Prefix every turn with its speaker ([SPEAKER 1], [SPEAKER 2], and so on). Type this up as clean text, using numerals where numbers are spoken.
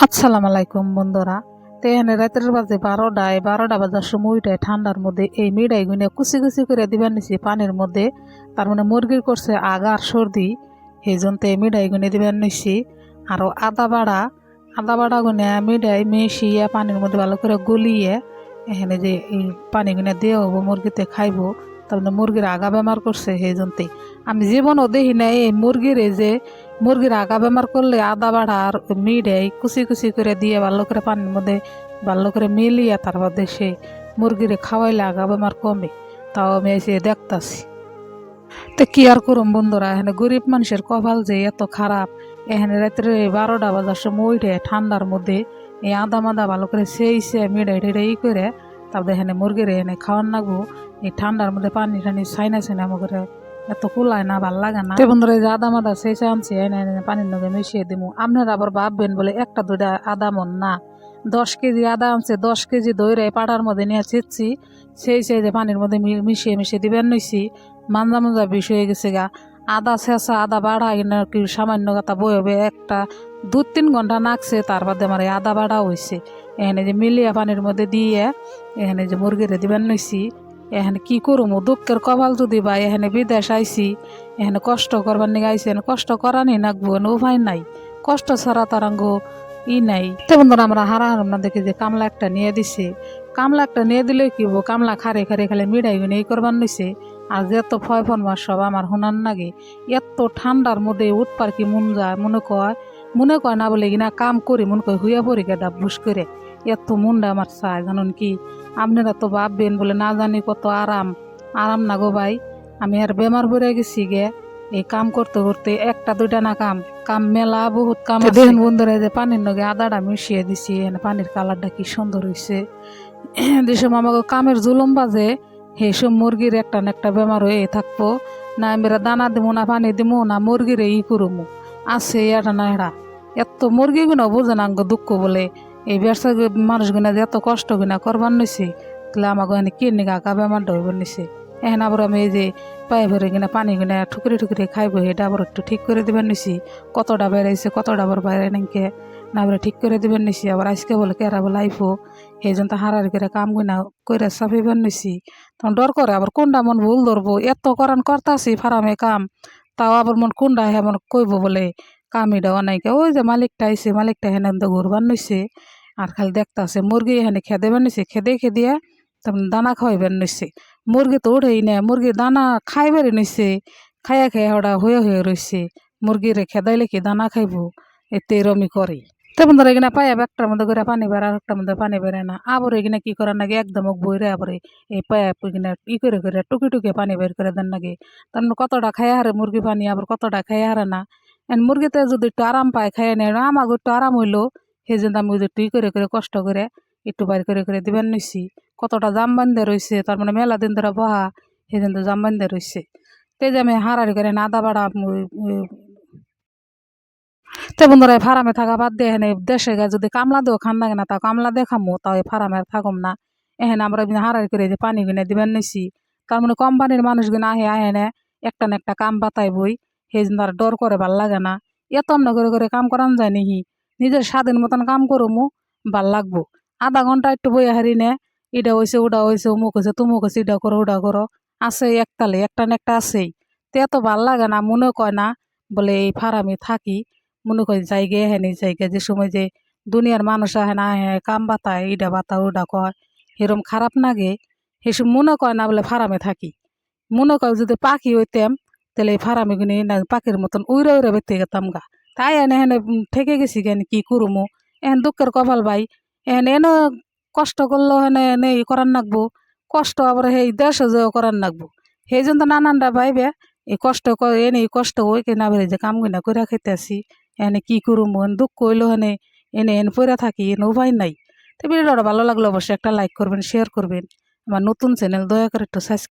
[SPEAKER 1] আসসালামু আলাইকুম বন্ধুরা। তো এখানে রাতের বাজে 12টা বাজার সময় উঠে ঠান্ডার মধ্যে এই মিঠাই গুনে কুচি কুচি করে দিবার নিছি পানির মধ্যে। তার মানে মুরগির করছে আগার সর্দি, সেই জন্য এই মিঠাই গুনে দিবার নিছি। আরও আদা বাড়া গুনে মিঠাই মিশিয়ে পানির মধ্যে ভালো করে গলিয়ে এখানে যে এই পানি গুনে দিয়ে হবো মুরগিতে খাইবো। তারপরে মুরগির আগা বেমার করছে, সেই জন্যে আমি জীবনও দেখি নাই এই মুরগির আগা বেমার করলে আদা বাড়া আর মিঠাই কুচি কুচি করে দিয়ে ভালো করে পানির মধ্যে ভালো করে মিলিয়ে তারপর সে মুরগিরে খাওয়াইলে আগা বেমার কমে। তাও আমি এসে দেখতাছি। তো কি আর করুম বন্ধুরা, এখানে গরিব মানুষের কপাল যে এত খারাপ। এখানে রাত্রে 12টা বাজার সময় উঠে ঠান্ডার মধ্যে এই আদা মাদা ভালো করে সেইছে মিঠাই টিড়াই করে তারপরে এখানে মুরগিরে এনে খাওয়ান লাগবো। এই ঠান্ডার মধ্যে পানি টানি ছাইনা করে এত কুলায় না, ভাল লাগে না। বন্ধুরা এই যে আদা মাদা সেই আনছি এনে এনে পানির নগে মিশিয়ে দিব। আপনারা আবার ভাববেন বলে একটা দুইটা আদা মন না, 10 কেজি আদা আনছে, 10 কেজি দইরে পাড়ার মধ্যে নিয়ে ছিটছি সেই যে পানির মধ্যে মিশিয়ে মিশিয়ে দিবেন নইছি। মাঞ্জা বিষ হয়ে গেছে গা। আদা ছেঁচা আদা বাড়া কিনা কি সামান্য কথা বই হবে, একটা 2-3 ঘন্টা নাকছে, তার বাদে আমার এই আদা বাড়া হয়েছে। এখানে যে মিলিয়ে পানির মধ্যে দিয়ে এখানে যে মুরগিরে দিবেন নইছি। এখানে কি করবো, দুঃখের কপাল যদি বা এখানে বিদেশ আইছি, এখানে কষ্ট করবার নিয়ে আইসি, এখানে কষ্ট করানি নাকবো, উপায় নাই, কষ্ট ছাড়া তারাঙ্গ নাই। তো বন্ধুরা আমরা হারাহার না দেখি যে কামলা একটা নিয়ে দিছে। কামলা একটা নিয়ে দিলে কি হবো, কামলা খারে খালি মিঠাই গুনে এই করবার নিছে। আর যে এত ফয় ফরমাস সব আমার হুনার নাগে। এত ঠান্ডার মধ্যে উঠপার কি মন যায়, মনে কয় না বলে কিনা কাম করি মনে কয় হুইয়া পড়ি গেদা বুস করে। এত মনটা আমার চায় জানুন কি। আপনারা তো ভাববেন বলে না জানি কত আরাম না গো ভাই। আমি আর বেমার পড়ে গেছি গে এই কাম করতে করতে, একটা দুইটা না কাম কাম মেলা বহুত কাম আছে। দেখুন বন্ধুরা যে পানির নগে আদাটা মিশিয়ে দিছি, পানির কালারটা কি সুন্দর হয়েছে। যেসব আমাকে কামের জুলুম বাজে সেইসব মুরগির একটা না একটা বেমার হয়ে থাকবো। না আমি দানা দিমু না পানি দিমু না মুরগিরে করমু আছে এটা না এরা। এত মুরগিগুলো বোঝে না দুঃখ বলে এই ব্যবসা মানুষগুনা যে এত কষ্ট গুনা করবার নিছে, তাহলে আমাকে এনে কি নিগা আগা বেমারটা হইবার নিছে। এখন আবার আমি এই যে পায়ে ভরে কিনা পানি কিনা ঠুকরে ঠুকরে খাইবো, এটা আবার একটু ঠিক করে দিবার নিছি। কতটা বেড়াইছে কতটা আবার বাইরে নাকি না বলে ঠিক করে দিবার নিছি। আবার আজকে বলে কেরা বলে আইফো, সেই জন্য হারার করে কাম গুনা করে চাপিবার নিছি। তখন ডর করে আবার কোনটা মন ভুল ধরবো, এত করান করতাছি ফার্মে কাম, তাও আবার মন কোনটা হেমন কইব বলে কামই দেওয়া নাই। ওই যে মালিকটা আইসে, মালিকটা হেন ঘুরবার নিছে আর খালি দেখতাছে। মুরগি এখানে খেদেবার নিছে, খেদিয়ে তখন দানা খাওয়াইবার নিছে। মুরগি তো উঠেই না, মুরগি দানা খাইবারই নিছে, খাইয়া ওটা হয়ে রয়েছে। মুরগিরে খেদাইলে কি দানা খাইব, এতে এরমই করে। তো বন্ধুরা এখানে পাইয়া একটার মধ্যে করে পানি বেড়ে আর একটার মধ্যে পানি বেড়ে না, আবার এখানে কি করার নাকি একদম বইরে আবার এই পাইপ এখানে করে টুকে টুকে পানি বের করে দেন নাকি। তার মানে কতটা খাইয়া হারে মুরগি পানি, আবার কতটা খাইয়া হারে না। মুরগিতে যদি একটু আরাম পায় খাইয়া নেয়, আমাকে একটু আরাম হইলো, সেই জন্য আমি একটু করে কষ্ট করে একটু বাইর করে দিবেন নিছি। কতটা জাম বান্ধে রয়েছে, তার মানে মেলা দিন ধরে বহা, সেই জন্য জাম বান্ধে রয়েছে। তে যে আমি হারারি করে আদা বাড়া তো বন্ধুরা ফার্মে থাকা বাদ দিয়ে এখানে দেশে গা যদি কামলা দিও খান লাগে না, তা কামলা দেখামো, তাও এই ফার্মে থাকুম না। এখানে আমরা হারাই করে যে পানি গুনে দিবেন নিছি। তার মানে কোম্পানির মানুষগুলো আহে একটা না একটা কাম বাতাই বই, সেই জন্য আর ডর করে ভাল লাগে না। এত আমরা করে কাম করান যায় নিহি, নিজের স্বাধীন মতন কাম করমু, ভাল লাগবো। আধা ঘন্টা একটু বই হারি নে, এটা হয়েছে ওটা হয়েছে, অমুক হয়েছে তুমুক হয়েছে, এটা করো ওটা করো, আছে একতালে একটা না একটা আছেই। তো এত ভাল লাগে না, মনে কয় না বলে এই ফার্মে থাকি। মনে করি জায়গায় হ্যাঁ জায়গায় যে সময় যে দুনিয়ার মানুষ আহে না আহে কাম বাতায়, ইডা বাতা ওডা কয়, সেরম খারাপ লাগে। সেসব মনে কয় না বলে ফার্মে থাকি। মনে কয় যদি পাখি হইতাম তাহলে এই ফার্মে গুনি না পাখির মতন উড়ে বেঁধে গেতাম গা। তাই এনে হেনে ঠেকে গেছি কেন কি করমু। এখন দুঃখের কপাল ভাই, এনে কষ্ট করলেও হেনে এনে করার নাকবো, কষ্ট আবার সেই দেশে যে করার নাকবো। সেই জন্য নানানটা ভাইবে এই কষ্ট এনে কষ্ট ওই না বেড়ে যে কাম গুনা করে খেতে আসি। এনে কি করুম, দুঃখ হইলো এনে পড়ে থাকি, এনে উপায় নাই। তো ভিডিওটা ভালো লাগলো অবশ্যই একটা লাইক করবেন, শেয়ার করবেন। আমার নতুন চ্যানেল দয়া করে একটু সাবস্ক্রাইব